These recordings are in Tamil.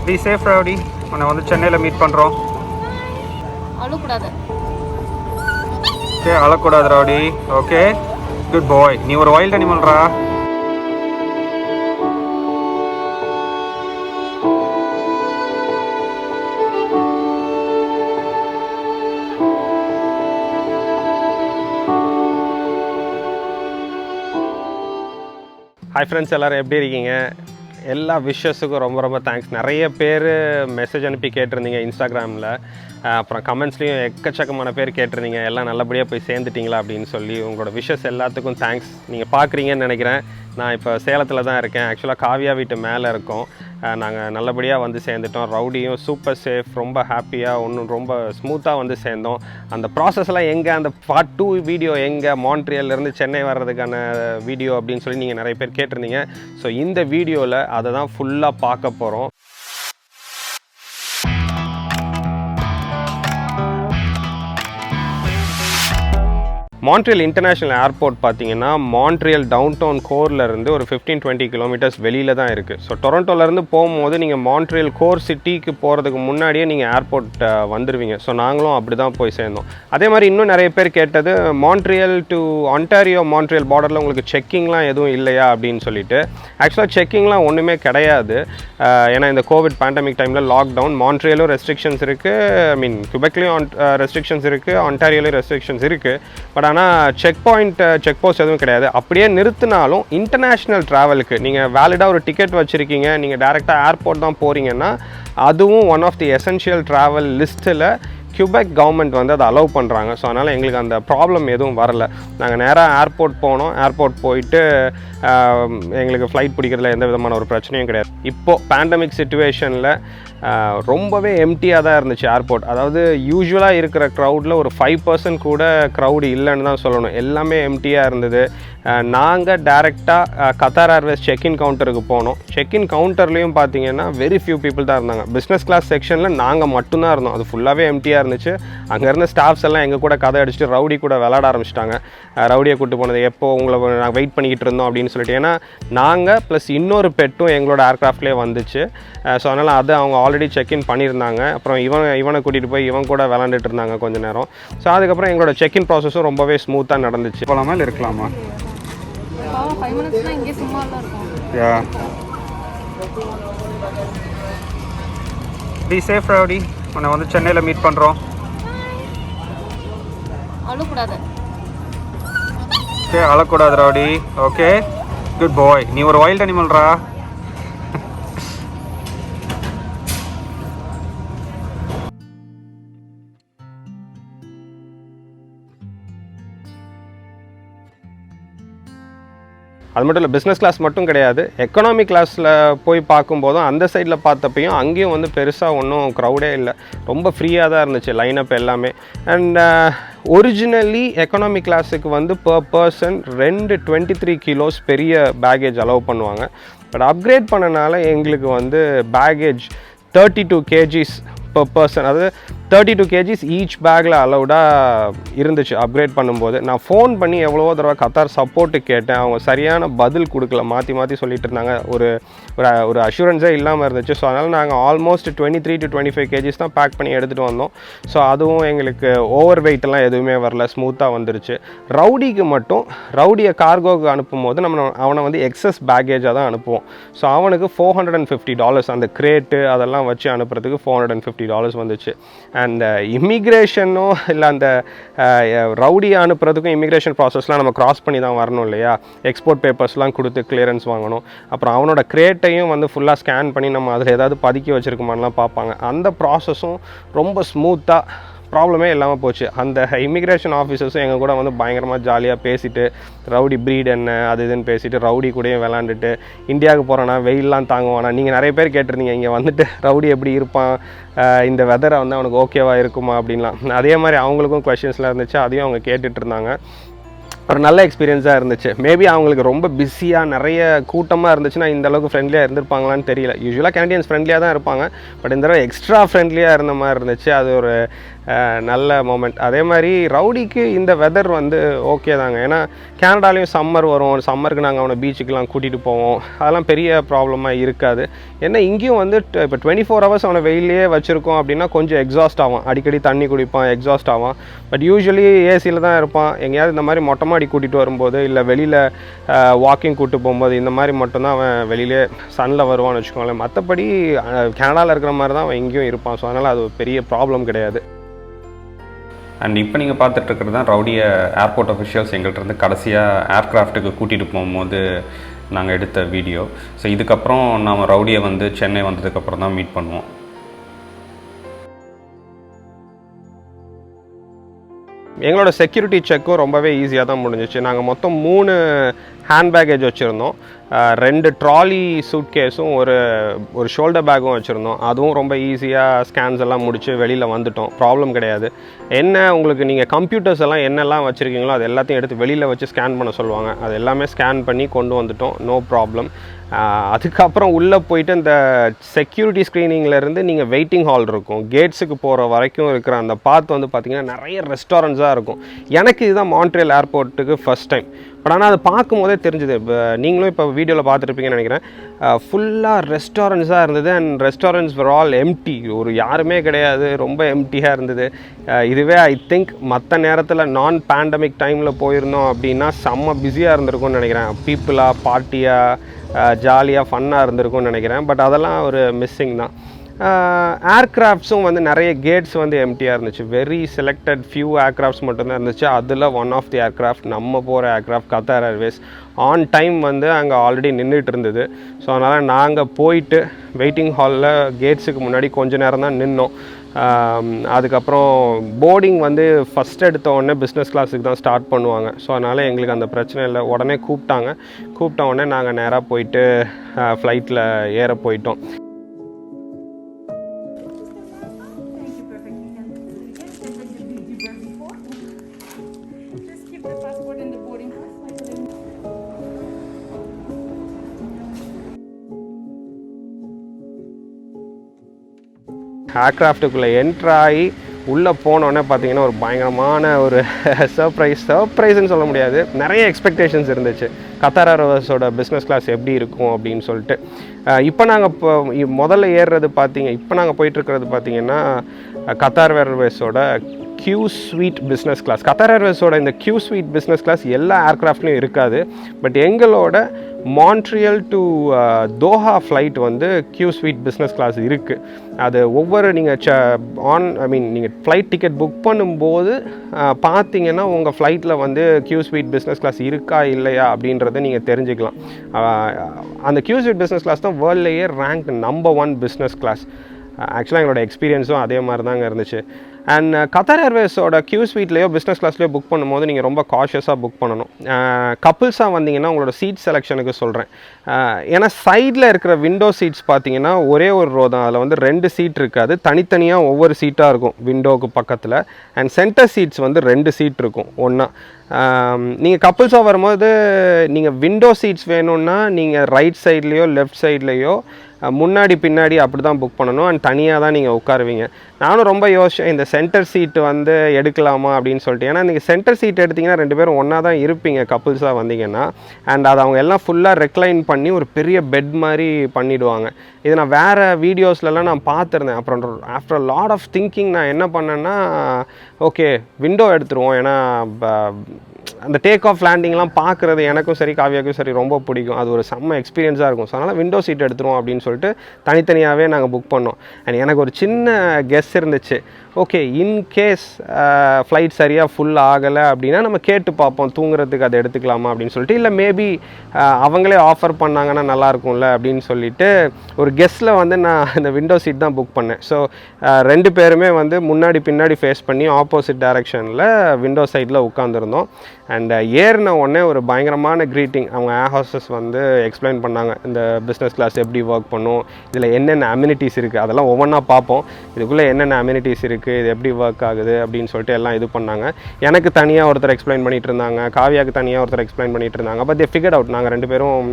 Be safe, Rowdy. உன்னை வந்து சென்னையில் மீட் பண்ணுறோம். அழக்கூடாது. ஓகே, அழக்கூடாது ரவுடி. ஓகே, குட் பாய். நீ ஒரு வைல்ட் அனிமல்ரா. ஹாய் ஃப்ரெண்ட்ஸ், எல்லோரும் எப்படி இருக்கீங்க? எல்லா விஷஸுக்கும் ரொம்ப ரொம்ப தேங்க்ஸ். நிறைய பேர் மெசேஜ் அனுப்பி கேட்டிருந்தீங்க இன்ஸ்டாகிராமில், அப்புறம் கமெண்ட்ஸ்லேயும் எக்கச்சக்கமான பேர் கேட்டிருந்தீங்க எல்லாம் நல்லபடியாக போய் சேர்ந்துட்டிங்களா அப்படின்னு சொல்லி. உங்களோட விஷஸ் எல்லாத்துக்கும் தேங்க்ஸ். நீங்கள் பார்க்குறீங்கன்னு நினைக்கிறேன். நான் இப்போ சேலத்தில் தான் இருக்கேன். ஆக்சுவலாக காவியா வீட்டு மேலே இருக்கோம். நாங்கள் நல்லபடியாக வந்து சேர்ந்துட்டோம். ரவுடியும் சூப்பர் சேஃப், ரொம்ப ஹாப்பியாக, ஒன்றும் ரொம்ப ஸ்மூத்தாக வந்து சேர்ந்தோம். அந்த ப்ராசஸ்லாம் எங்கே, அந்த பார்ட் 2 வீடியோ எங்கே, மான்ட்ரியல்லேருந்து சென்னை வர்றதுக்கான வீடியோ அப்படின்னு சொல்லி நீங்கள் நிறைய பேர் கேட்டிருந்தீங்க. ஸோ இந்த வீடியோவில் அதை தான் ஃபுல்லாக பார்க்க போகிறோம். மான்ட்ரியல் இன்டர்நேஷ்னல் ஏர்போர்ட் பார்த்தீங்கன்னா மான்ட்ரியல் டவுன் டவுன் கோர்லேருந்து ஒரு 15-20 கிலோமீட்டர்ஸ் வெளியில் தான் இருக்குது. ஸோ டொரண்டோலேருந்து போகும்போது நீங்கள் மான்ட்ரியல் கோர் சிட்டிக்கு போகிறதுக்கு முன்னாடியே நீங்கள் ஏர்போர்ட் வந்துடுவீங்க. ஸோ நாங்களும் அப்படி தான் போய் சேர்ந்தோம். அதே மாதிரி இன்னும் நிறைய பேர் கேட்டது, மான்ட்ரியல் டு ஆன்டாரியோ மான்ட்ரியல் பார்டரில் உங்களுக்கு செக்கிங்லாம் எதுவும் இல்லையா அப்படின்னு சொல்லிட்டு. ஆக்சுவலாக செக்கிங்லாம் ஒன்றுமே கிடையாது. ஏன்னா இந்த கோவிட் பேண்டமிக் டைமில் லாக்டவுன், மான்ட்ரியலும் ரெஸ்ட்ரிக்ஷன்ஸ் இருக்குது, ஐ மீன் குபெக்லேயும் ரெஸ்ட்ரிக்ஷன்ஸ் இருக்குது, ஆன்டாரியோலையும் ரெஸ்ட்ரிக்ஷன்ஸ் இருக்குது. பட் ஆனால் செக் போஸ்ட் எதுவும் கிடையாது. அப்படியே நிறுத்தினாலும் இன்டர்நேஷ்னல் ட்ராவலுக்கு நீங்கள் வேலிடாக ஒரு டிக்கெட் வச்சுருக்கீங்க, நீங்கள் டேரெக்டாக ஏர்போர்ட் தான் போகிறீங்கன்னா அதுவும் one of the essential travel லிஸ்ட்டில் கியூபெக் கவர்மெண்ட் வந்து அதை அலோவ் பண்ணுறாங்க. ஸோ அதனால் எங்களுக்கு அந்த ப்ராப்ளம் எதுவும் வரல. நாங்கள் நேராக ஏர்போர்ட் போனோம். ஏர்போர்ட் போயிட்டு எங்களுக்கு ஃப்ளைட் பிடிக்கிறதுல எந்த விதமான ஒரு பிரச்சனையும் கிடையாது. இப்போது பேண்டமிக் சிச்சுவேஷனில் ரொம்பவே எம்டியாக தான் இருந்துச்சு ஏர்போர்ட். அதாவது யூஸ்வலாக இருக்கிற க்ரௌடில் ஒரு 5% கூட க்ரௌடு இல்லைன்னு தான் சொல்லணும். எல்லாமே எம்டியாக இருந்தது. நாங்கள் டேரெக்டாக கத்தார் ஏர்வேஸ் செக்இன் கவுண்டருக்கு போனோம். செக்இன் கவுண்டர்லேயும் பார்த்தீங்கன்னா வெரி ஃபியூ பீப்புள் தான் இருந்தாங்க. பிஸ்னஸ் கிளாஸ் செக்ஷனில் நாங்கள் மட்டும்தான் இருந்தோம். அது ஃபுல்லாகவே எம்டியாக இருந்துச்சு. அங்கே இருந்த ஸ்டாஃப்ஸ் எல்லாம் எங்கள் கூட கதை அடிச்சுட்டு ரவுடி கூட விளாட ஆரம்பிச்சிட்டாங்க. ரவுடியை கூப்பிட்டு போனது எப்போ உங்களை நாங்கள் வெயிட் பண்ணிக்கிட்டு இருந்தோம் அப்படின்னு சொல்லிட்டு. ஏன்னா நாங்கள் ப்ளஸ் இன்னொரு பெட்டும் எங்களோட ஏர்க்ராஃப்ட்லேயே வந்துச்சு. ஸோ அதனால் அது அவங்க ஆல்ரெடி செக்இன் பண்ணியிருந்தாங்க. அப்புறம் இவனை கூட்டிகிட்டு போய் இவன் கூட விளாண்டுட்டு இருந்தாங்க கொஞ்சம் நேரம். ஸோ அதுக்கப்புறம் எங்களோட செக்இன் ப்ராசஸும் ரொம்பவே ஸ்மூத்தாக நடந்துச்சு. போகலாமா இல்லை இருக்கலாமா? 5 minutes தான் இங்கே சும்மா இருக்கும். யா, பி சேஃப் ரவுடி. உன்னை வந்து சென்னையில் மீட் பண்ணுறோம். அழக்கூடாது. ஓகே, அழக்கூடாது ரவுடி. ஓகே, குட் பாய். நீ ஒரு வைல்ட் அனிமல்ரா. அது மட்டும் இல்லை, பிஸ்னஸ் கிளாஸ் மட்டும் கிடையாது, எக்கனாமிக் கிளாஸில் போய் பார்க்கும்போதும் அந்த சைடில் பார்த்தப்பையும் அங்கேயும் வந்து பெருசாக ஒன்றும் க்ரௌடே இல்லை. ரொம்ப ஃப்ரீயாக தான் இருந்துச்சு லைனப் எல்லாமே. அண்ட் ஒரிஜினலி எக்கனாமிக் கிளாஸுக்கு வந்து பர் பர்சன் 23 கிலோஸ் பெரிய பேகேஜ் அலோவ் பண்ணுவாங்க. பட் அப்கிரேட் பண்ணனால எங்களுக்கு வந்து பேகேஜ் 32 kgs per person, அதாவது 32 kgs ஈச் பேக்கில் அலௌடாக இருந்துச்சு அப்கிரேட் பண்ணும்போது. நான் ஃபோன் பண்ணி எவ்வளவோ தடவை கத்தார் சப்போர்ட்டு கேட்டேன். அவங்க சரியான பதில் கொடுக்கல, மாற்றி சொல்லிட்டு இருந்தாங்க. ஒரு அஷூரன்ஸே இல்லாமல் இருந்துச்சு. ஸோ அதனால் நாங்கள் ஆல்மோஸ்ட் 23 to 25 kgs தான் பேக் பண்ணி எடுத்துகிட்டு வந்தோம். ஸோ அதுவும் எங்களுக்கு ஓவர் வெயிட்டெல்லாம் எதுவுமே வரல, ஸ்மூத்தாக வந்துருச்சு. ரவுடிக்கு மட்டும், ரவுடியை கார்கோவுக்கு அனுப்பும் போது அவனை வந்து எக்ஸஸ் பேக்கேஜாக தான் அனுப்புவோம். ஸோ அவனுக்கு $450 அந்த கிரேட்டு அதெல்லாம் வச்சு அனுப்புறதுக்கு $450 வந்துச்சு. அண்ட் இமிக்ரேஷனோ இல்லை அந்த ரவுடியை அனுப்புறதுக்கும் இமிக்ரேஷன் ப்ராசஸ்லாம் நம்ம கிராஸ் பண்ணி தான் வரணும் இல்லையா? எக்ஸ்போர்ட் பேப்பர்ஸ்லாம் கொடுத்து கிளியரன்ஸ் வாங்கணும். அப்புறம் அவனோட கிரேட்டையும் வந்து ஃபுல்லாக ஸ்கேன் பண்ணி நம்ம அதில் ஏதாவது பதுக்கி வச்சுருக்குமான்லாம் பார்ப்பாங்க. அந்த ப்ராசஸும் ரொம்ப ஸ்மூத்தாக, ப்ராப்ளமே இல்லாமல் போச்சு. அந்த இமிக்ரேஷன் ஆஃபீஸர்ஸும் எங்கள் கூட வந்து பயங்கரமாக ஜாலியாக பேசிட்டு, ரவுடி ப்ரீட் என்ன அது இதுன்னு பேசிட்டு, ரவுடி கூடயும் விளாண்டுட்டு, இந்தியாவுக்கு போகிறோன்னா வெயிலெலாம் தாங்குவானா, நீங்கள் நிறைய பேர் கேட்டிருந்தீங்க இங்கே வந்துட்டு ரவுடி எப்படி இருப்பான், இந்த வெதரை வந்து அவனுக்கு ஓகேவா இருக்குமா அப்படின்லாம். அதே மாதிரி அவங்களுக்கும் கொஷின்ஸ்லாம் இருந்துச்சு, அதையும் அவங்க கேட்டுட்டு இருந்தாங்க. ஒரு நல்ல எக்ஸ்பீரியன்ஸாக இருந்துச்சு. மேபி அவங்களுக்கு ரொம்ப பிஸியாக நிறைய கூட்டமாக இருந்துச்சுன்னா இந்த அளவுக்கு ஃப்ரெண்ட்லியாக இருந்திருப்பாங்களான்னு தெரியல. யூஸ்வலாக கனடியன்ஸ் ஃப்ரெண்ட்லியாக தான் இருப்பாங்க, பட் இந்த தடவை எக்ஸ்ட்ரா ஃப்ரெண்ட்லியாக இருந்த மாதிரி இருந்துச்சு. அது ஒரு நல்ல மொமெண்ட். அதே மாதிரி ரவுடிக்கு இந்த வெதர் வந்து ஓகே தாங்க. ஏன்னா கேனடாலேயும் சம்மர் வரும், சம்மருக்கு நாங்கள் அவனை பீச்சுக்கெலாம் கூட்டிகிட்டு போவோம், அதெல்லாம் பெரிய ப்ராப்ளமாக இருக்காது. ஏன்னா இங்கேயும் வந்து இப்போ 24 hours அவனை வெயிலே வச்சுருக்கோம் அப்படின்னா கொஞ்சம் எக்ஸாஸ்ட் ஆகும், அடிக்கடி தண்ணி குடிப்பான், எக்ஸாஸ்ட் ஆகும். பட் யூஸ்வலி ஏசியில் தான் இருப்பான். எங்கேயாவது இந்த மாதிரி மொட்டை மாடி கூட்டிகிட்டு வரும்போது இல்லை வெளியில் வாக்கிங் கூப்பிட்டு போகும்போது இந்த மாதிரி மட்டும்தான் அவன் வெளியிலே சன்னில் வருவான்னு வச்சுக்கோங்களேன். மற்றபடி கனடாவில் இருக்கிற மாதிரி தான் அவன் எங்கேயும் இருப்பான். ஸோ அதனால் அது ஒரு பெரிய ப்ராப்ளம் கிடையாது. அண்ட் இப்போ நீங்கள் பார்த்துட்ருக்கிறது தான் ரவுடியை ஏர்போர்ட் அஃபிஷியல்ஸ் எங்கள்கிட்ட கடைசியாக ஏர்க்ராஃப்ட்டுக்கு கூட்டிகிட்டு போகும்போது நாங்கள் எடுத்த வீடியோ. ஸோ இதுக்கப்புறம் நாம் ரவுடியை வந்து சென்னை வந்ததுக்கப்புறம் தான் மீட் பண்ணுவோம். எங்களோட செக்யூரிட்டி செக்கும் ரொம்பவே ஈஸியாக தான் முடிஞ்சிச்சு. நாங்கள் மொத்தம் 3 ஹேண்ட் பேக்கேஜ் வச்சுருந்தோம், 2 ட்ராலி சூட் கேஸும் ஒரு ஷோல்டர் பேக்கும் வச்சுருந்தோம். அதுவும் ரொம்ப ஈஸியாக ஸ்கேன்ஸ் எல்லாம் முடிச்சு வெளியில் வந்துட்டோம், ப்ராப்ளம் கிடையாது. என்ன உங்களுக்கு நீங்கள் கம்ப்யூட்டர்ஸ் எல்லாம் என்னெல்லாம் வச்சுருக்கீங்களோ அது எல்லாத்தையும் எடுத்து வெளியில் வச்சு ஸ்கேன் பண்ண சொல்லுவாங்க, அது எல்லாமே ஸ்கேன் பண்ணி கொண்டு வந்துட்டோம், நோ ப்ராப்ளம். அதுக்கப்புறம் உள்ளே போயிட்டு இந்த செக்யூரிட்டி ஸ்க்ரீனிங்லேருந்து நீங்கள் வெயிட்டிங் ஹால் இருக்கும், கேட்ஸுக்கு போகிற வரைக்கும் இருக்கிற அந்த பாத் வந்து பார்த்திங்கன்னா நிறைய ரெஸ்டாரண்ட்ஸாக இருக்கும். எனக்கு இதுதான் மான்ட்ரியல் ஏர்போர்ட்டுக்கு ஃபஸ்ட் டைம். பட் ஆனால் அதை பார்க்கும்போதே தெரிஞ்சுது. இப்போ நீங்களும் இப்போ வீடியோவில் பார்த்துருப்பீங்கன்னு நினைக்கிறேன், ஃபுல்லாக ரெஸ்டாரண்ட்ஸாக இருந்தது. And restaurants were all empty, ஒரு யாருமே கிடையாது, ரொம்ப எம்டியாக இருந்தது. இதுவே ஐ திங்க் மற்ற நேரத்தில் நான் பேண்டமிக் டைமில் போயிருந்தோம் அப்படின்னா செம்ம பிஸியாக இருந்திருக்கும்னு நினைக்கிறேன். பீப்புளாக, பார்ட்டியாக, ஜாலியாக, ஃபன்னாக இருந்திருக்கும்னு நினைக்கிறேன். பட் அதெல்லாம் ஒரு மிஸ்ஸிங் தான். ஏர்க்ராஃப்ட்ஸும் வந்து நிறைய கேட்ஸ் வந்து எம்டியாக இருந்துச்சு. வெரி செலக்டட் ஃபியூ ஏர்க்ராஃப்ட்ஸ் மட்டும்தான் இருந்துச்சு. அதில் ஒன் ஆஃப் தி ஏர்க்ராஃப்ட் நம்ம போகிற aircraft Qatar Airways on time வந்து அங்கே ஆல்ரெடி நின்றுட்டு இருந்தது. ஸோ அதனால் நாங்கள் போயிட்டு வெயிட்டிங் ஹாலில் கேட்ஸுக்கு முன்னாடி கொஞ்சம் நேரம் தான் நின்னோம். அதுக்கப்புறம் போர்டிங் வந்து ஃபஸ்ட் எடுத்த உடனே பிஸ்னஸ் கிளாஸுக்கு தான் ஸ்டார்ட் பண்ணுவாங்க. ஸோ அதனால் எங்களுக்கு அந்த பிரச்சனை இல்லை. உடனே கூப்பிட்ட உடனே நாங்கள் நேராக போயிட்டு ஃப்ளைட்டில் ஏற போயிட்டோம். ஏர்க்ராஃப்ட்டுக்குள்ளே என்ட்ராகி உள்ளே போனோடனே பார்த்தீங்கன்னா ஒரு பயங்கரமான ஒரு சர்ப்ரைஸ்ன்னு சொல்ல முடியாது, நிறைய எக்ஸ்பெக்டேஷன்ஸ் இருந்துச்சு. கத்தார் ஏர்வேஸோட பிஸ்னஸ் கிளாஸ் எப்படி இருக்கும் அப்படின்னு சொல்லிட்டு. இப்போ நாங்கள் முதல்ல ஏறுறது இப்போ நாங்கள் போயிட்டுருக்கிறது பார்த்தீங்கன்னா கத்தார் ஏர்வேஸோட Q Suite business class. Qatar ஏர்வேஸோட இந்த Q Suite பிஸ்னஸ் கிளாஸ் எல்லா ஏர்க்ராஃப்ட்லையும் இருக்காது. பட் எங்களோட மான்ட்ரியல் டு தோஹா ஃப்ளைட் வந்து Q Suite பிஸ்னஸ் கிளாஸ் இருக்குது. அது ஒவ்வொரு நீங்கள் நீங்கள் ஃப்ளைட் டிக்கெட் புக் பண்ணும்போது பார்த்தீங்கன்னா உங்கள் ஃப்ளைட்டில் வந்து Q Suite பிஸ்னஸ் கிளாஸ் இருக்கா இல்லையா அப்படின்றத நீங்கள் தெரிஞ்சுக்கலாம். அந்த Q Suite பிஸ்னஸ் கிளாஸ் தான் வேர்ல்ட்லேயே ரேங்க் நம்பர் 1 பிஸ்னஸ் கிளாஸ். ஆக்சுவலாக எங்களோட எக்ஸ்பீரியன்ஸும் அதே மாதிரி தாங்க இருந்துச்சு. அண்ட் கத்தார் ஏர்வேஸோட Q Suiteலையோ பிஸ்னஸ் கிளாஸ்லையோ புக் பண்ணும்போது நீங்கள் ரொம்ப காஷியஸாக புக் பண்ணணும். கப்புள்ஸாக வந்தீங்கன்னா உங்களோட சீட் செலெக்ஷனுக்கு சொல்கிறேன். ஏன்னா சைடில் இருக்கிற விண்டோ சீட்ஸ் பார்த்தீங்கன்னா ஒரே ஒரு ரோ தான், அதில் வந்து 2 சீட் இருக்காது, தனித்தனியாக ஒவ்வொரு சீட்டாக இருக்கும் விண்டோவுக்கு பக்கத்தில். அண்ட் சென்டர் சீட்ஸ் வந்து 2 சீட் இருக்கும் ஒன்றா. நீங்கள் கப்புள்ஸாக வரும்போது நீங்கள் விண்டோ சீட்ஸ் வேணும்னா நீங்கள் ரைட் சைட்லேயோ லெஃப்ட் சைட்லேயோ முன்னாடி பின்னாடி அப்படி தான் புக் பண்ணணும். அண்ட் தனியாக தான் நீங்கள் உட்காருவீங்க. நானும் ரொம்ப யோசிச்சேன் இந்த சென்டர் சீட்டு வந்து எடுக்கலாமா அப்படின்னு சொல்லிட்டு. ஏன்னா நீங்கள் சென்டர் சீட் எடுத்திங்கன்னா 2 பேரும் ஒன்றா தான் இருப்பீங்க கப்புள்ஸாக வந்தீங்கன்னா. அண்ட் அதை அவங்க எல்லாம் ஃபுல்லாக ரெக்ளைன் பண்ணி ஒரு பெரிய பெட் மாதிரி பண்ணிவிடுவாங்க. இது நான் வேறு வீடியோஸ்லலாம் நான் பார்த்துருந்தேன். அப்புறம் ஆஃப்டர் லாட் ஆஃப் திங்கிங் நான் என்ன பண்ணேன்னா, ஓகே விண்டோ எடுத்துருவோம். ஏன்னா அந்த டேக் ஆஃப் லேண்டிங்லாம் பார்க்குறது எனக்கும் சரி காவியாவுக்கும் சரி ரொம்ப பிடிக்கும். அது ஒரு செம்ம எக்ஸ்பீரியன்ஸாக இருக்கும். ஸோ அதனால் விண்டோ சீட் எடுத்துருவோம் அப்படின்னு சொல்லிட்டு தனித்தனியாகவே நாங்கள் புக் பண்ணோம். அண்ட் எனக்கு ஒரு சின்ன கெஸ் இருந்துச்சு, ஓகே இன்கேஸ் ஃப்ளைட் சரியாக ஃபுல் ஆகலை அப்படின்னா நம்ம கேட்டு பார்ப்போம் தூங்குறதுக்கு அதை எடுத்துக்கலாமா அப்படின்னு சொல்லிட்டு. இல்லை மேபி அவங்களே ஆஃபர் பண்ணாங்கன்னா நல்லாயிருக்கும்ல அப்படின்னு சொல்லிட்டு ஒரு கெஸ்ஸில் வந்து நான் இந்த விண்டோ சீட் தான் புக் பண்ணேன். ஸோ 2 பேருமே வந்து முன்னாடி பின்னாடி ஃபேஸ் பண்ணி ஆப்போசிட் டைரெக்ஷனில் விண்டோ சைடில் உட்காந்துருந்தோம். அண்ட் ஏறின உடனே ஒரு பயங்கரமான க்ரீட்டிங். அவங்க ஏர் ஹோஸ்டஸ் வந்து எக்ஸ்பிளைன் பண்ணாங்க இந்த பிஸ்னஸ் கிளாஸ் எப்படி ஒர்க் பண்ணும், இதில் என்னென்ன அம்யூனிட்டிஸ் இருக்குது, அதெல்லாம் ஒவ்வொன்றா பார்ப்போம். இதுக்குள்ளே என்னென்ன அம்யூனிட்டிஸ் இருக்குது, இது எப்படி ஒர்க் ஆகுது அப்படின்னு சொல்லிட்டு எல்லாம் இது பண்ணாங்க. எனக்கு தனியாக ஒருத்தர் எக்ஸ்பிளைன் பண்ணிட்டு இருந்தாங்க, காவியாவுக்கு தனியாக ஒருத்தர் எக்ஸ்பிளைன் பண்ணிட்டு இருந்தாங்க. But they figured out. நாங்கள் 2 பேரும்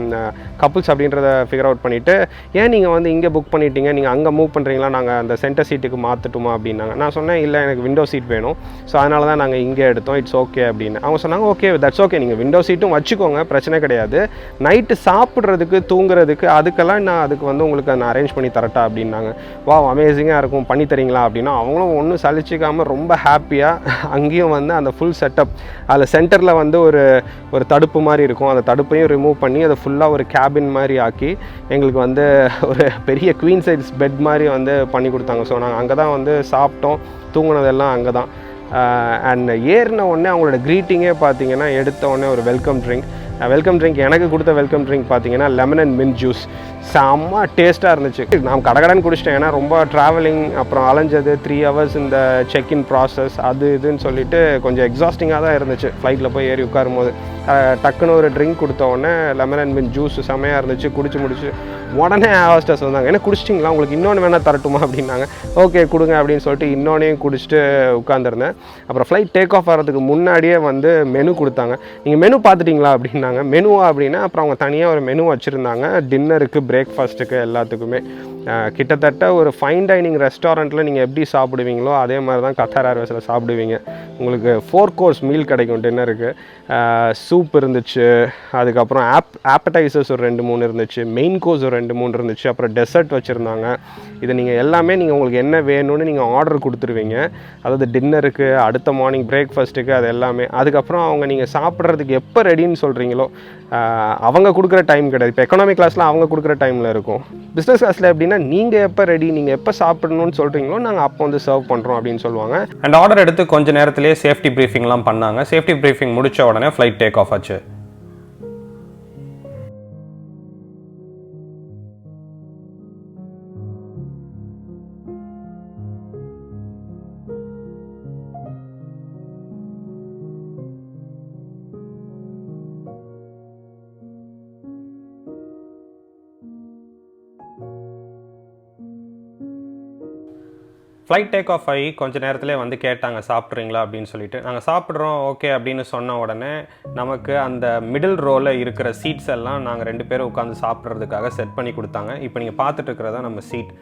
கப்புள்ஸ் அப்படின்றத ஃபிகர் அவுட் பண்ணிவிட்டு, ஏன் நீங்கள் வந்து இங்கே புக் பண்ணிட்டீங்க, நீங்கள் அங்கே மூவ் பண்ணுறீங்களா, நாங்கள் அந்த சென்டர் சீட்டுக்கு மாற்றட்டுமா அப்படின்னாங்க. நான் சொன்னேன் இல்லை எனக்கு விண்டோ சீட் வேணும், ஸோ அதனால தான் நாங்கள் இங்கே எடுத்தோம், இட்ஸ் ஓகே அப்படின்னு. அவங்க சொன்னாங்க ஓகே தட்ஸ் ஓகே, நீங்கள் விண்டோ சீட்டும் வச்சுக்கோங்க, பிரச்சனை கிடையாது. நைட்டு சாப்பிட்றதுக்கு தூங்குறதுக்கு அதுக்கெல்லாம் நான் அதுக்கு வந்து உங்களுக்கு நான் அரேஞ்ச் பண்ணி தரட்டா அப்படின்னாங்க. வா அமேசிங்காக இருக்கும், பண்ணி தரீங்களா அப்படின்னா அவங்களும் ஒன்றும் சலிச்சிக்காமல் ரொம்ப ஹாப்பியாக அங்கேயும் வந்து அந்த ஃபுல் செட்டப், அதில் சென்டரில் வந்து ஒரு தடுப்பு மாதிரி இருக்கும், அந்த தடுப்பையும் ரிமூவ் பண்ணி அதை ஃபுல்லாக ஒரு கேபின் மாதிரி ஆக்கி எங்களுக்கு வந்து ஒரு பெரிய குவீன் சைஸ் பெட் மாதிரி வந்து பண்ணி கொடுத்தாங்க. ஸோ நாங்கள் அங்கே தான் வந்து சாப்பிட்டோம், தூங்கினதெல்லாம் அங்கே தான். அண்ட் ஏறின உடனே அவங்களோட க்ரீட்டிங்கே பார்த்தீங்கன்னா எடுத்த உடனே ஒரு வெல்கம் ட்ரிங்க் எனக்கு கொடுத்த வெல்கம் ட்ரிங்க் பார்த்தீங்கன்னா லெமன் அண்ட் மின்ட் ஜூஸ். செம்ம டேஸ்ட்டாக இருந்துச்சு. நான் கடகடன்னு குடிச்சிட்டேன், ஏன்னா ரொம்ப ட்ராவலிங், அப்புறம் அலைஞ்சது 3 hours இந்த செக்இன் ப்ராசஸ் அது இதுன்னு சொல்லிட்டு கொஞ்சம் எக்ஸாஸ்டிங்காக தான் இருந்துச்சு ஃப்ளைட்டில் போய் ஏறி உட்காரும் போது. டக்குன்னு ஒரு ட்ரிங்க் கொடுத்த உடனே லெமன் அண்ட் மின்ட் ஜூஸ் செம்மையாக இருந்துச்சு. குடிச்சு முடிச்சு உடனே ஹாஸ்டர்ஸ் வந்தாங்க, என்ன குடிச்சிட்டிங்களா, உங்களுக்கு இன்னொன்று வேணால் தரட்டுமா அப்படின்னாங்க. ஓகே கொடுங்க அப்படின்னு சொல்லிட்டு இன்னொன்னையும் குடிச்சிட்டு உட்காந்துருந்தேன். அப்புறம் ஃப்ளைட் டேக் ஆஃப் ஆகிறதுக்கு முன்னாடியே வந்து மெனு கொடுத்தாங்க. நீங்கள் மெனு பார்த்துட்டிங்களா அப்படின்னாங்க. மெனுவா அப்படின்னா அப்புறம் அவங்க தனியாக ஒரு மெனு வச்சுருந்தாங்க, டின்னருக்கு பிரேக்ஃபாஸ்ட்டுக்கு எல்லாத்துக்குமே. கிட்டத்தட்ட ஒரு ஃபைன் டைனிங் ரெஸ்டாரண்ட்டில் நீங்கள் எப்படி சாப்பிடுவீங்களோ அதே மாதிரி தான் கத்தார் ஏர்வேஸில் சாப்பிடுவீங்க. உங்களுக்கு 4 course மீல் கிடைக்கும் டின்னருக்கு. சூப் இருந்துச்சு, அதுக்கப்புறம் ஆப்படைசர்ஸ் ஒரு 2-3 இருந்துச்சு, மெயின் கோர்ஸ் ஒரு 2-3 இருந்துச்சு, அப்புறம் டெசர்ட் வச்சுருந்தாங்க. இது நீங்கள் எல்லாமே உங்களுக்கு என்ன வேணும்னு நீங்கள் ஆர்டர் கொடுத்துருவீங்க, அதாவது டின்னருக்கு, அடுத்த மார்னிங் பிரேக்ஃபாஸ்ட்டுக்கு, அது எல்லாமே. அதுக்கப்புறம் அவங்க நீங்கள் சாப்பிட்றதுக்கு எப்போ ரெடின்னு சொல்கிறீங்களோ அவங்க கொடுக்குற டைம் கிடையாது. இப்போ எக்கனாமிக் கிளாஸில் அவங்க கொடுக்குற டைமில் இருக்கும். பிஸ்னஸ் கிளாஸில் எப்படின்னா நீங்கள் எப்போ ரெடி, நீங்கள் எப்போ சாப்பிடணும்னு சொல்கிறீங்களோ நாங்கள் அப்போ வந்து சர்வ் பண்ணுறோம் அப்படின்னு சொல்லுவாங்க. அண்ட் ஆர்டர் எடுத்து கொஞ்ச நேரத்திலேயே சேஃப்டி ப்ரீஃபிங்லாம் பண்ணாங்க. சேஃப்டி ப்ரீஃபிங் முடித்த உடனே ஃப்ளைட் டேக் ஆஃப் ஆச்சு. ஃப்ளைட் டேக் ஆஃப் ஆகி கொஞ்சம் நேரத்திலே வந்து கேட்டாங்க சாப்பிட்றீங்களா அப்படின்னு சொல்லிட்டு. நாங்கள் சாப்பிட்றோம் ஓகே அப்படின்னு சொன்ன உடனே நமக்கு அந்த மிடில் ரோவில் இருக்கிற சீட்ஸ் எல்லாம் நாங்கள் 2 பேரும் உட்காந்து சாப்பிட்றதுக்காக செட் பண்ணி கொடுத்தாங்க. இப்போ நீங்கள் பார்த்துட்டு இருக்கிறதா நம்ம சீட்.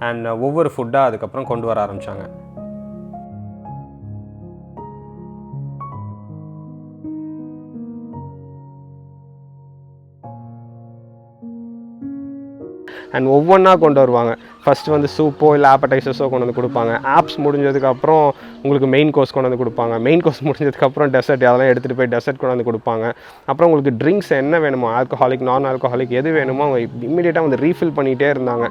அண்ட் ஒவ்வொரு ஃபுட்டாக அதுக்கப்புறம் கொண்டு வர ஆரம்பித்தாங்க. அண்ட் ஒவ்வொன்றா கொண்டு வருவாங்க. ஃபஸ்ட்டு வந்து சூப்போ இல்லை ஆப்படைசர்ஸோ கொண்டு வந்து கொடுப்பாங்க. ஆப்ஸ் முடிஞ்சதுக்கப்புறம் உங்களுக்கு மெயின் கோர்ஸ் கொண்டு வந்து கொடுப்பாங்க. மெயின் கோர்ஸ் முடிஞ்சதுக்கப்புறம் டெசர்ட், அதெல்லாம் எடுத்துகிட்டு போய் டெசர்ட் கொண்டு வந்து கொடுப்பாங்க. அப்புறம் உங்களுக்கு ட்ரிங்க்ஸ் என்ன வேணுமோ, ஆல்கஹாலிக் நான் ஆல்கஹாலிக் எது வேணுமோ அவங்க இம்மிடியேட்டாக வந்து ரீஃபில் பண்ணிகிட்டே இருந்தாங்க.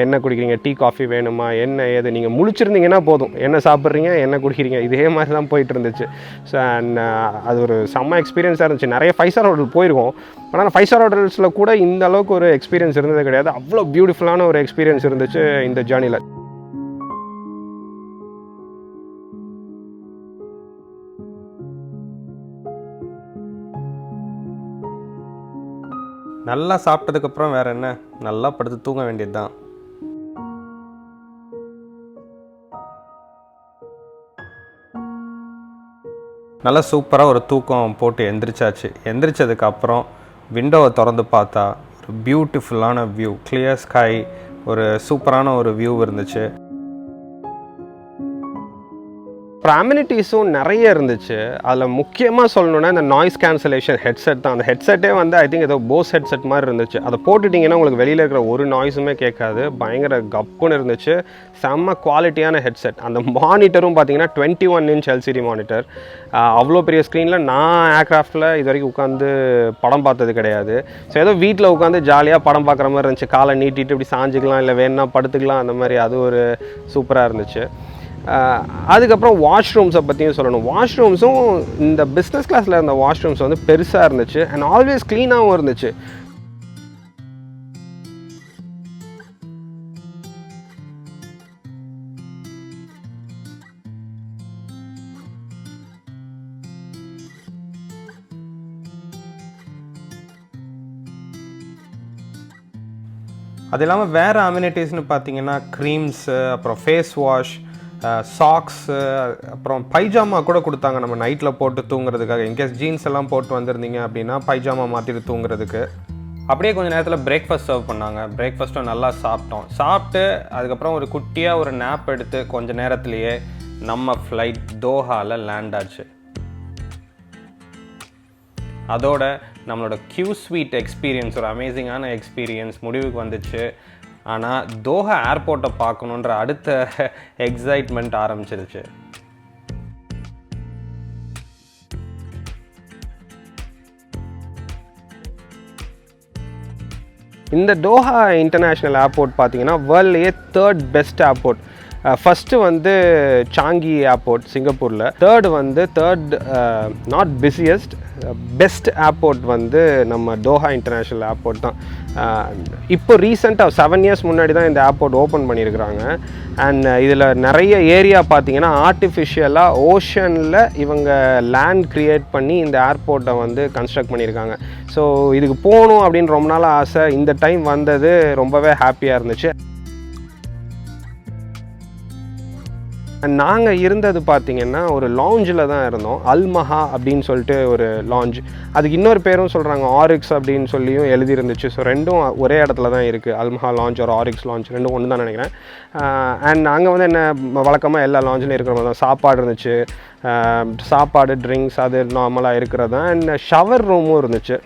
என்ன குடிக்கிறீங்க, டீ காஃபி வேணுமா, என்ன ஏது, நீங்கள் முழிச்சிருந்தீங்கன்னா போதும், என்ன சாப்பிட்றீங்க என்ன குடிக்கிறீங்க, இதே மாதிரி தான் போயிட்டு இருந்துச்சு. ஸோ அண்ட் அது ஒரு செம்ம எக்ஸ்பீரியன்ஸாக இருந்துச்சு. நிறைய 5-star ஹோட்டல் போயிருக்கோம், ஆனால் 5-star ஹோட்டல்ஸில் கூட இந்த அளவுக்கு ஒரு எக்ஸ்பீரியன்ஸ் இருந்தது கிடையாது. அவ்வளோ பியூட்டிஃபுல்லான ஒரு எக்ஸ்பீரியன்ஸ் இருந்துச்சு இந்த ஜேர்னியில். நல்லா சாப்பிட்டதுக்கப்புறம் வேறு என்ன, நல்லா படுத்து தூங்க வேண்டியது தான். நல்லா சூப்பராக ஒரு தூக்கம் போட்டு எந்திரிச்சாச்சு. எந்திரிச்சதுக்கப்புறம் விண்டோவை திறந்து பார்த்தா ஒரு பியூட்டிஃபுல்லான வியூ, கிளியர் ஸ்கை, ஒரு சூப்பரான ஒரு வியூ இருந்துச்சு. அப்புறம் அம்யூனிட்டிஸும் நிறைய இருந்துச்சு. அதில் முக்கியமாக சொல்லணுன்னா இந்த நாய்ஸ் கேன்சலேஷன் ஹெட்செட் தான். அந்த ஹெட்செட்டே வந்து ஐ திங்க் ஏதோ போஸ் ஹெட்செட் மாதிரி இருந்துச்சு. அதை போட்டுட்டிங்கன்னா உங்களுக்கு வெளியில் இருக்கிற ஒரு நாய்ஸுமே கேட்காது. பயங்கர கப்புன்னு இருந்துச்சு. செம்ம குவாலிட்டியான ஹெட்செட். அந்த மானிட்டரும் பார்த்தீங்கன்னா 21 inch LCD மானிட்டர். அவ்வளோ பெரிய ஸ்க்ரீனில் நான் ஏர்க்ராஃப்டில் இது வரைக்கும் உட்காந்து படம் பார்த்தது கிடையாது. ஸோ ஏதோ வீட்டில் உட்காந்து ஜாலியாக படம் பார்க்குற மாதிரி இருந்துச்சு. காலை நீட்டிட்டு இப்படி சாஞ்சிக்கலாம், இல்லை வேணுன்னா படுத்துக்கலாம், அந்த மாதிரி அது ஒரு சூப்பராக இருந்துச்சு. அதுக்கப்புறம் வாஷ்ரூம்ஸை பற்றியும் சொல்லணும். வாஷ்ரூம்ஸும் இந்த பிஸ்னஸ் கிளாஸில் இருந்த வாஷ்ரூம்ஸ் வந்து பெருசாக இருந்துச்சு அண்ட் ஆல்வேஸ் க்ளீனாகவும் இருந்துச்சு. அது இல்லாமல் வேறு அம்யூனிட்டிஸ்னு பார்த்தீங்கன்னா க்ரீம்ஸு, அப்புறம் ஃபேஸ் வாஷ், சாக்ஸு, அப்புறம் பைஜாமா கூட கொடுத்தாங்க நம்ம நைட்டில் போட்டு தூங்குறதுக்காக. இன்கேஸ் ஜீன்ஸ் எல்லாம் போட்டு வந்திருந்தீங்க அப்படின்னா பைஜாமா மாற்றிட்டு தூங்குறதுக்கு. அப்படியே கொஞ்சம் நேரத்தில் பிரேக்ஃபாஸ்ட் சர்வ் பண்ணாங்க. பிரேக்ஃபாஸ்ட்டும் நல்லா சாப்பிட்டு அதுக்கப்புறம் ஒரு குட்டியாக ஒரு நேப் எடுத்து கொஞ்சம் நேரத்துலேயே நம்ம ஃப்ளைட் தோஹாவில் லேண்ட் ஆச்சு. அதோட நம்மளோட கியூ ஸ்வீட் எக்ஸ்பீரியன்ஸ், ஒரு அமேசிங்கான எக்ஸ்பீரியன்ஸ் முடிவுக்கு வந்துச்சு. ஆனால் தோஹா ஏர்போர்ட்டை பார்க்கணுன்ற அடுத்த எக்ஸைட்மெண்ட் ஆரம்பிச்சிருச்சு. இந்த தோஹா இன்டர்நேஷ்னல் ஏர்போர்ட் பார்த்தீங்கன்னா வேர்ல்ட்லேயே 3rd பெஸ்ட் ஏர்போர்ட். ஃபஸ்ட்டு வந்து சாங்கி ஏர்போர்ட் சிங்கப்பூரில், third not busiest best airport வந்து நம்ம தோஹா இன்டர்நேஷ்னல் ஏர்போர்ட் தான். இப்போ ரீசெண்டாக 7 இயர்ஸ் முன்னாடி தான் இந்த ஏர்போர்ட் ஓப்பன் பண்ணியிருக்கிறாங்க. அண்ட் இதில் நிறைய ஏரியா பார்த்தீங்கன்னா ஆர்டிஃபிஷியலாக ஓஷனில் இவங்க லேண்ட் க்ரியேட் பண்ணி இந்த ஏர்போர்ட்டை வந்து கன்ஸ்ட்ரக்ட் பண்ணியிருக்காங்க. ஸோ இதுக்கு போகணும் அப்படின்னு ரொம்ப நாள் ஆசை. இந்த டைம் வந்தது ரொம்பவே ஹாப்பியாக இருந்துச்சு. நாங்கள் இருந்தது பார்த்திங்கன்னா ஒரு லாஞ்சில் தான் இருந்தோம். அல்மஹா அப்படின்னு சொல்லிட்டு ஒரு லாஞ்ச். அதுக்கு இன்னொரு பேரும் சொல்கிறாங்க, ஆரிக்ஸ் அப்படின்னு சொல்லியும் எழுதியிருந்துச்சு. ஸோ ரெண்டும் ஒரே இடத்துல தான் இருக்குது. அல்மஹா லாஞ்ச் ஒரு ஆரிக்ஸ் லாஞ்ச் ரெண்டும் ஒன்று தான் நினைக்கிறேன். அண்ட் அங்கே வந்து என்ன வழக்கமாக எல்லா லாஞ்சிலையும் இருக்கிற மாதிரி தான் சாப்பாடு இருந்துச்சு. சாப்பாடு, ட்ரிங்க்ஸ் அது நார்மலாக இருக்கிறது தான். அண்ட் ஷவர் ரூமும் இருந்துச்சு.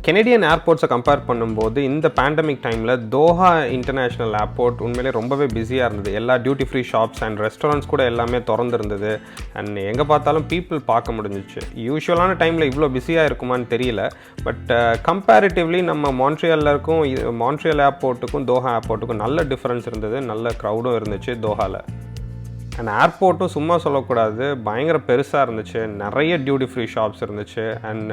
கெனடியன் ஏர்போர்ட்ஸை கம்பேர் பண்ணும்போது இந்த பேண்டமிக் டைமில் தோஹா இன்டர்நேஷ்னல் ஏர்போர்ட் உண்மையிலே ரொம்பவே பிஸியாக இருந்தது. எல்லா duty free shops and restaurants கூட எல்லாமே திறந்துருந்தது. அண்ட் எங்கே பார்த்தாலும் பீப்புள் பார்க்க முடிஞ்சிச்சு. யூஸ்வலான டைமில் இவ்வளோ பிஸியாக இருக்குமான்னு தெரியல. பட் கம்பேரிட்டிவ்லி நம்ம மான்ட்ரியல் ஏர்போர்ட்டுக்கும் தோஹா ஏர்போர்ட்டுக்கும் நல்ல டிஃப்ரென்ஸ் இருந்தது. நல்ல க்ரௌடும் இருந்துச்சு தோஹாவில். அண்ட் ஏர்போர்ட்டும் சும்மா சொல்லக்கூடாது, பயங்கர பெருசாக இருந்துச்சு. நிறைய டியூட்டி ஃப்ரீ ஷாப்ஸ் இருந்துச்சு. அண்ட்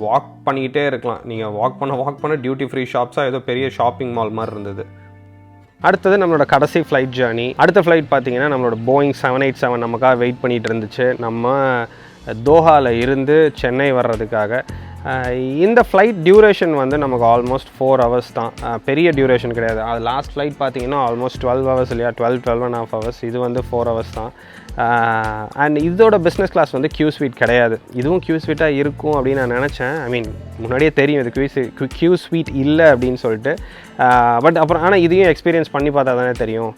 வாக் பண்ணிக்கிட்டே இருக்கலாம். நீங்கள் வாக் பண்ண டியூட்டி ஃப்ரீ ஷாப்ஸாக ஏதோ பெரிய ஷாப்பிங் மால் மாதிரி இருந்தது. அடுத்தது நம்மளோட கடைசி ஃப்ளைட் ஜேர்னி. அடுத்த ஃப்ளைட் பார்த்தீங்கன்னா நம்மளோட போயிங் 787 நமக்காக வெயிட் பண்ணிகிட்டு இருந்துச்சு, நம்ம தோஹாவில் இருந்து சென்னை வர்றதுக்காக. இந்த ஃப்ளைட் டியூரேஷன் வந்து நமக்கு ஆல்மோஸ்ட் 4 hours தான். பெரிய டியூரேஷன் கிடையாது. அது லாஸ்ட் ஃப்ளைட் பார்த்தீங்கன்னா ஆல்மோஸ்ட் 12 hours இல்லையா, 12.5 hours. இது வந்து 4 hours தான். அண்ட் இதோட பிஸ்னஸ் கிளாஸ் வந்து கியூ ஸ்வீட் கிடையாது. இதுவும் கியூ ஸ்வீட்டாக இருக்கும் அப்படின்னு நான் நினச்சேன். ஐ மீன் முன்னாடியே தெரியும் இது கியூ ஸ்வீட் இல்லை அப்படின்னு சொல்லிட்டு. பட் அப்புறம் ஆனால் இதையும் எக்ஸ்பீரியன்ஸ் பண்ணி பார்த்தா தானே தெரியும்.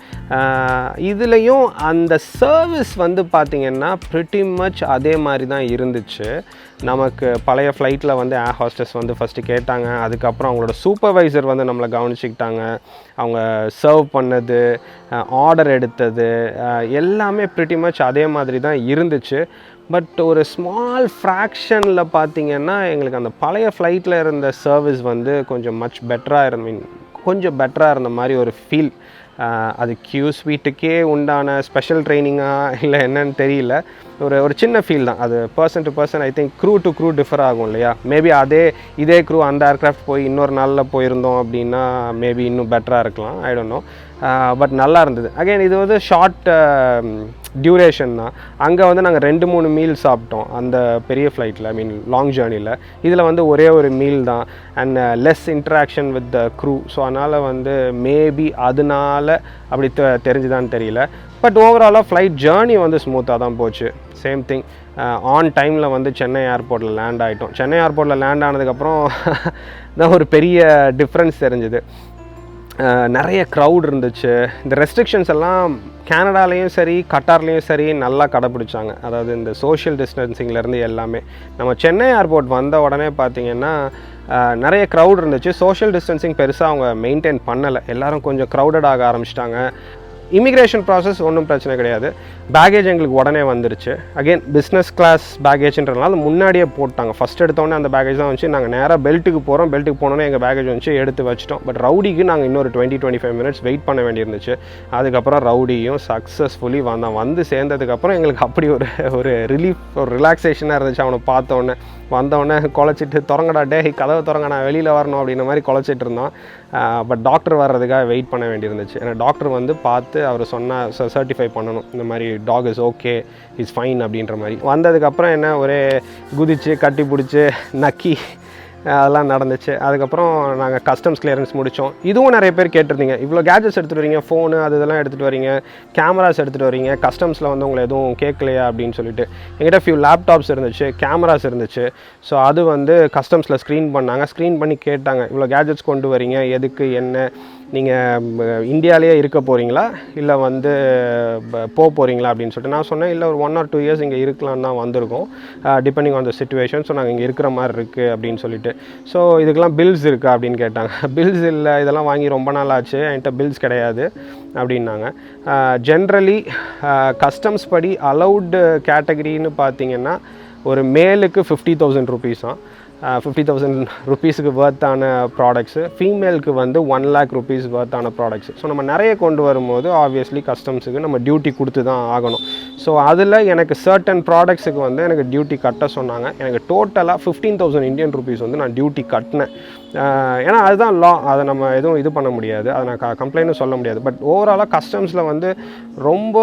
இதுலேயும் அந்த சர்வீஸ் வந்து பார்த்திங்கன்னா ப்ரிட்டி மச் அதே மாதிரி தான் இருந்துச்சு. நமக்கு பழைய ஃப்ளைட்டில் வந்து ஏர் ஹாஸ்டஸ் வந்து ஃபஸ்ட்டு கேட்டாங்க. அதுக்கப்புறம் அவங்களோட சூப்பர்வைசர் வந்து நம்மளை கவனிச்சிக்கிட்டாங்க. அவங்க சர்வ் பண்ணது, ஆர்டர் எடுத்தது எல்லாமே ப்ரிட்டி மச் அதே மாதிரி தான் இருந்துச்சு. பட் ஒரு ஸ்மால் ஃப்ராக்ஷனில் பார்த்திங்கன்னா எங்களுக்கு அந்த பழைய ஃப்ளைட்டில் இருந்த சர்வீஸ் வந்து கொஞ்சம் மச் பெட்டராக கொஞ்சம் பெட்டராக இருந்த மாதிரி ஒரு ஃபீல். அது கியூ ஸ்வீட்டுக்கே உண்டான ஸ்பெஷல் ட்ரைனிங்காக இல்லை என்னன்னு தெரியல. ஒரு சின்ன ஃபீல் தான் அது. Person to person I think crew to crew differ ஆகும் இல்லையா. மேபி இதே க்ரூ அந்த ஏர்க்ராஃப்ட் போய் இன்னொரு நாளில் போயிருந்தோம் அப்படின்னா மேபி இன்னும் பெட்டராக இருக்கலாம். I don't know. பட் நல்லா இருந்தது. அகைன் இது வந்து ஷார்ட் டியூரேஷன் தான். அங்கே வந்து நாங்கள் 2-3 மீல் சாப்பிட்டோம் அந்த பெரிய ஃப்ளைட்டில், ஐ மீன் லாங் ஜேர்னியில். இதில் வந்து ஒரே ஒரு மீல் தான். And less interaction with the crew. So அதனால் வந்து மேபி அதனால அப்படி தெரிஞ்சுதான்னு தெரியல. பட் ஓவராலாக ஃப்ளைட் ஜேர்னி வந்து ஸ்மூத்தாக தான் போச்சு. சேம் திங், ஆன் டைமில் வந்து சென்னை ஏர்போர்ட்டில் லேண்ட் ஆகிட்டோம். சென்னை ஏர்போர்ட்டில் லேண்ட் ஆனதுக்கப்புறம் தான் ஒரு பெரிய டிஃப்ரென்ஸ் தெரிஞ்சுது. நிறைய க்ரௌட் இருந்துச்சு. இந்த ரெஸ்ட்ரிக்ஷன்ஸ் எல்லாம் கனடாலேயும் சரி கட்டார்லேயும் சரி நல்லா கடைப்பிடிச்சாங்க. அதாவது இந்த சோஷியல் டிஸ்டன்சிங்லேருந்து எல்லாமே. நம்ம சென்னை ஏர்போர்ட் வந்த உடனே பார்த்திங்கன்னா நிறைய க்ரௌட் இருந்துச்சு. சோஷியல் டிஸ்டன்சிங் பெருசாக அவங்க மெயின்டைன் பண்ணலை. எல்லோரும் கொஞ்சம் க்ரௌடட் ஆக ஆரம்பிச்சிட்டாங்க. இமிக்ரேஷன் ப்ராசஸ் ஒன்றும் பிரச்சனை கிடையாது. பேகேஜ் எங்களுக்கு உடனே வந்துருச்சு. அகெயின் பிஸ்னஸ் கிளாஸ் பேகேஜ்ன்றதுனால முன்னாடியே போட்டாங்க. ஃபஸ்ட் எடுத்தோடனே அந்த பேகேஜ் தான் வந்துச்சு. நாங்கள் நேராக பெல்ட்டுக்கு போகிறோம். பெல்ட்டுக்கு போனோன்னே எங்கள் பேகேஜ் வந்துச்சு, எடுத்து வச்சிட்டோம். பட் ரவுடிக்கு நாங்கள் இன்னொரு 20-25 minutes வெயிட் பண்ண வேண்டியிருந்துச்சு. அதுக்கப்புறம் ரவுடியும் சக்ஸஸ்ஃபுல்லி வந்து சேர்ந்ததுக்கப்புறம் எங்களுக்கு அப்படி ஒரு ரிலீஃப், ஒரு ரிலாக்ஸேஷனாக இருந்துச்சு. அவனை பார்த்தோன்னே வந்தோடனே குலைச்சிட்டு திறங்கடா டே கதவை திறங்க நான் வெளியில் வரணும் அப்படின்ற மாதிரி குலைச்சிட்டு இருந்தோம். பட் டாக்டர் வர்றதுக்காக வெயிட் பண்ண வேண்டியிருந்துச்சு. ஏன்னா டாக்டர் வந்து பார்த்து அவர் சொன்னால் சர்டிஃபை பண்ணணும், இந்த மாதிரி dog is okay, is fine அப்படின்ற மாதிரி. வந்ததுக்கப்புறம் என்ன ஒரே குதிச்சு கட்டி பிடிச்சி நக்கி அதெல்லாம் நடந்துச்சு. அதுக்கப்புறம் நாங்கள் கஸ்டம்ஸ் கிளியரன்ஸ் முடித்தோம். இதுவும் நிறைய பேர் கேட்டிருந்தீங்க, இவ்வளோ கேஜெட்ஸ் எடுத்துகிட்டு வரீங்க, ஃபோனு அது இதெல்லாம் எடுத்துகிட்டு வரீங்க, கேமராஸ் எடுத்துகிட்டு வரீங்க, கஸ்டம்ஸில் வந்து உங்களை எதுவும் கேட்கலையா அப்படின்னு சொல்லிட்டு. எங்கிட்ட ஃபியூ லேப்டாப்ஸ் இருந்துச்சு, கேமராஸ் இருந்துச்சு. ஸோ அது வந்து கஸ்டம்ஸில் ஸ்க்ரீன் பண்ணாங்க. ஸ்க்ரீன் பண்ணி கேட்டாங்க, இவ்வளோ கேஜெட்ஸ் கொண்டு வரீங்க, எதுக்கு, என்ன, நீங்கள் இந்தியாவிலேயே இருக்க போகிறீங்களா இல்லை வந்து போகிறீங்களா அப்படின்னு சொல்லிட்டு. நான் சொன்னேன், இல்லை ஒரு 1 or 2 years இங்கே இருக்கலான்னு தான் வந்திருக்கோம், depending on the situation. So நாங்கள் இங்கே இருக்கிற மாதிரி இருக்குது அப்படின்னு சொல்லிட்டு. ஸோ இதுக்கெல்லாம் பில்ஸ் இருக்கா அப்படின்னு கேட்டாங்க. பில்ஸ் இல்லை, இதெல்லாம் வாங்கி ரொம்ப நாள் ஆச்சு, என்கிட்ட பில்ஸ் கிடையாது அப்படின்னாங்க. ஜென்ரலி கஸ்டம்ஸ் படி அலவுடு கேட்டகரின்னு பார்த்தீங்கன்னா ஒரு மேலுக்கு 50,000 rupees தான். 50,000 rupeesக்கு வர்த்தான ப்ராடக்ட்ஸு, ஃபீமேலுக்கு வந்து 1 lakh rupees வர்த்தான ப்ராடக்ட்ஸு. ஸோ நம்ம நிறைய கொண்டு வரும்போது ஆப்வியஸ்லி கஸ்டம்ஸுக்கு நம்ம டியூட்டி கொடுத்து தான் ஆகணும். ஸோ அதில் எனக்கு சர்டன் ப்ராடக்ட்ஸுக்கு வந்து எனக்கு டியூட்டி கட்ட சொன்னாங்க. எனக்கு டோட்டலாக 15,000 Indian rupees வந்து நான் டியூட்டி கட்டினேன். ஏன்னா அதுதான் லா, அதை நம்ம எதுவும் இது பண்ண முடியாது, அதை நான் கம்ப்ளைண்ட்டும் சொல்ல முடியாது. பட் ஓவராலாக கஸ்டம்ஸில் வந்து ரொம்ப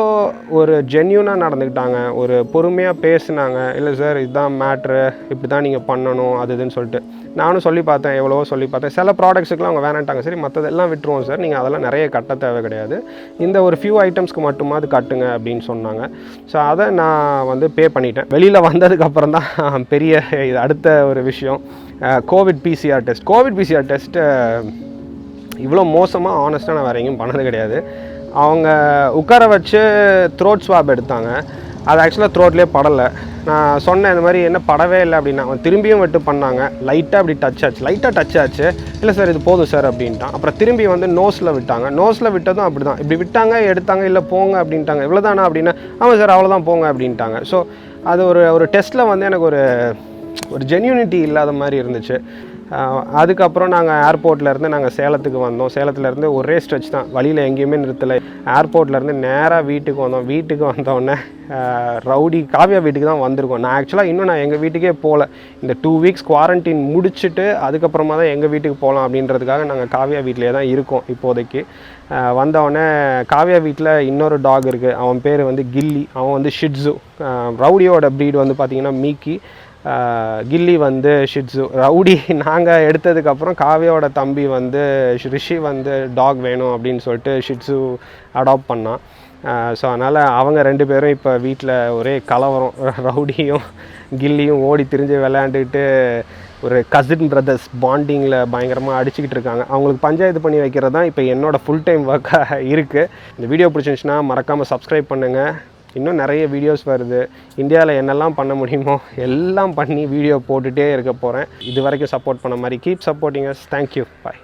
ஒரு ஜென்யூனாக நடந்துக்கிட்டாங்க, ஒரு பொறுமையாக பேசுனாங்க. இல்லை சார் இதுதான் மேட்ரு, இப்படி தான் நீங்கள் பண்ணணும் அது இதுன்னு சொல்லிட்டு. நானும் சொல்லி பார்த்தேன், எவ்வளவோ சொல்லி பார்த்தேன். சில ப்ராடக்ட்ஸுக்குலாம் அவங்க வேணான்ட்டாங்க. சரி மற்றதெல்லாம் விட்டுருவோம் சார், நீங்கள் அதெல்லாம் நிறைய கட்ட தேவை கிடையாது, இந்த ஒரு ஃபியூ ஐட்டம்ஸ்க்கு மட்டுமா அது கட்டுங்க அப்படின்னு சொன்னாங்க. ஸோ அதை நான் வந்து பே பண்ணிட்டேன். வெளியில் வந்ததுக்கப்புறம் தான் பெரிய இது அடுத்த ஒரு விஷயம், Covid PCR test. Covid PCR test இவ்வளோ மோசமாக ஆனஸ்ட்டாக நான் வேறு எங்கேயும் பண்ணது கிடையாது. அவங்க உட்கார வச்சு த்ரோட் ஸ்வாப் எடுத்தாங்க. அது ஆக்சுவலாக த்ரோட்லேயே படலை. நான் சொன்னேன் இந்த மாதிரி என்ன படவே இல்லை அப்படின்னா, அவன் திரும்பியும் விட்டு பண்ணாங்க. லைட்டாக அப்படி லைட்டாக டச் ஆச்சு. இல்லை சார் இது போதும் சார் அப்படின்ட்டான். அப்புறம் திரும்பி வந்து நோஸில் விட்டாங்க. நோஸில் விட்டதும் அப்படி தான், இப்படி விட்டாங்க, எடுத்தாங்க, இல்லை போங்க அப்படின்ட்டாங்க. இவ்வளோதானா அப்படின்னா, ஆமாம் சார் அவ்வளோதான் போங்க அப்படின்ட்டாங்க. ஸோ அது ஒரு டெஸ்ட்டில் வந்து எனக்கு ஒரு ஜென்யூனிட்டி இல்லாத மாதிரி இருந்துச்சு. அதுக்கப்புறம் நாங்கள் ஏர்போர்ட்லேருந்து நாங்கள் சேலத்துக்கு வந்தோம். சேலத்துலேருந்து ஒரே ஸ்ட்ரெச் தான், வழியில் எங்கேயுமே நிறுத்தலை. ஏர்போர்ட்லேருந்து நேராக வீட்டுக்கு வந்தோம். வீட்டுக்கு வந்தோடனே ரவுடி காவியா வீட்டுக்கு தான் வந்திருக்கோம். நான் ஆக்சுவலாக இன்னும் நான் எங்கள் வீட்டுக்கே போகல. இந்த 2 weeks குவாரண்டைன் முடிச்சுட்டு அதுக்கப்புறமா தான் எங்கள் வீட்டுக்கு போகலாம் அப்படின்றதுக்காக நாங்கள் காவியா வீட்டிலே தான் இருக்கோம் இப்போதைக்கு. வந்தவொடனே காவியா வீட்டில் இன்னொரு டாக் இருக்குது, அவன் பேர் வந்து கில்லி. அவன் வந்து ஷிட்ஸு. ரவுடியோட ப்ரீட் வந்து பார்த்திங்கன்னா மீக்கி, கில்லி வந்து ஷிட்ஸு. ரவுடி நாங்கள் எடுத்ததுக்கப்புறம் காவியாவோட தம்பி வந்து ரிஷி வந்து டாக் வேணும் அப்படின்னு சொல்லிட்டு ஷிட்ஸு அடாப்ட் பண்ணான். ஸோ அதனால் அவங்க 2 பேரும் இப்போ வீட்டில் ஒரே கலவரம். ரவுடியும் கில்லியும் ஓடி திரிஞ்சு விளையாண்டுக்கிட்டு ஒரு கசின் பிரதர்ஸ் பாண்டிங்கில் பயங்கரமாக அடிச்சுக்கிட்டு இருக்காங்க. அவங்களுக்கு பஞ்சாயத்து பண்ணி வைக்கிறது தான் இப்போ என்னோடய ஃபுல் டைம் ஒர்க்காக இருக்குது. இந்த வீடியோ பிடிச்சிருந்துச்சுன்னா மறக்காமல் சப்ஸ்கிரைப் பண்ணுங்கள். இன்னும் நிறைய வீடியோஸ் வருது. இந்தியாவில் என்னெல்லாம் பண்ண முடியுமோ எல்லாம் பண்ணி வீடியோ போட்டுகிட்டே இருக்க போகிறேன். இது வரைக்கும் சப்போர்ட் பண்ண மாதிரி கீப் சப்போர்ட்டிங் அஸ். தேங்க்யூ. பாய்.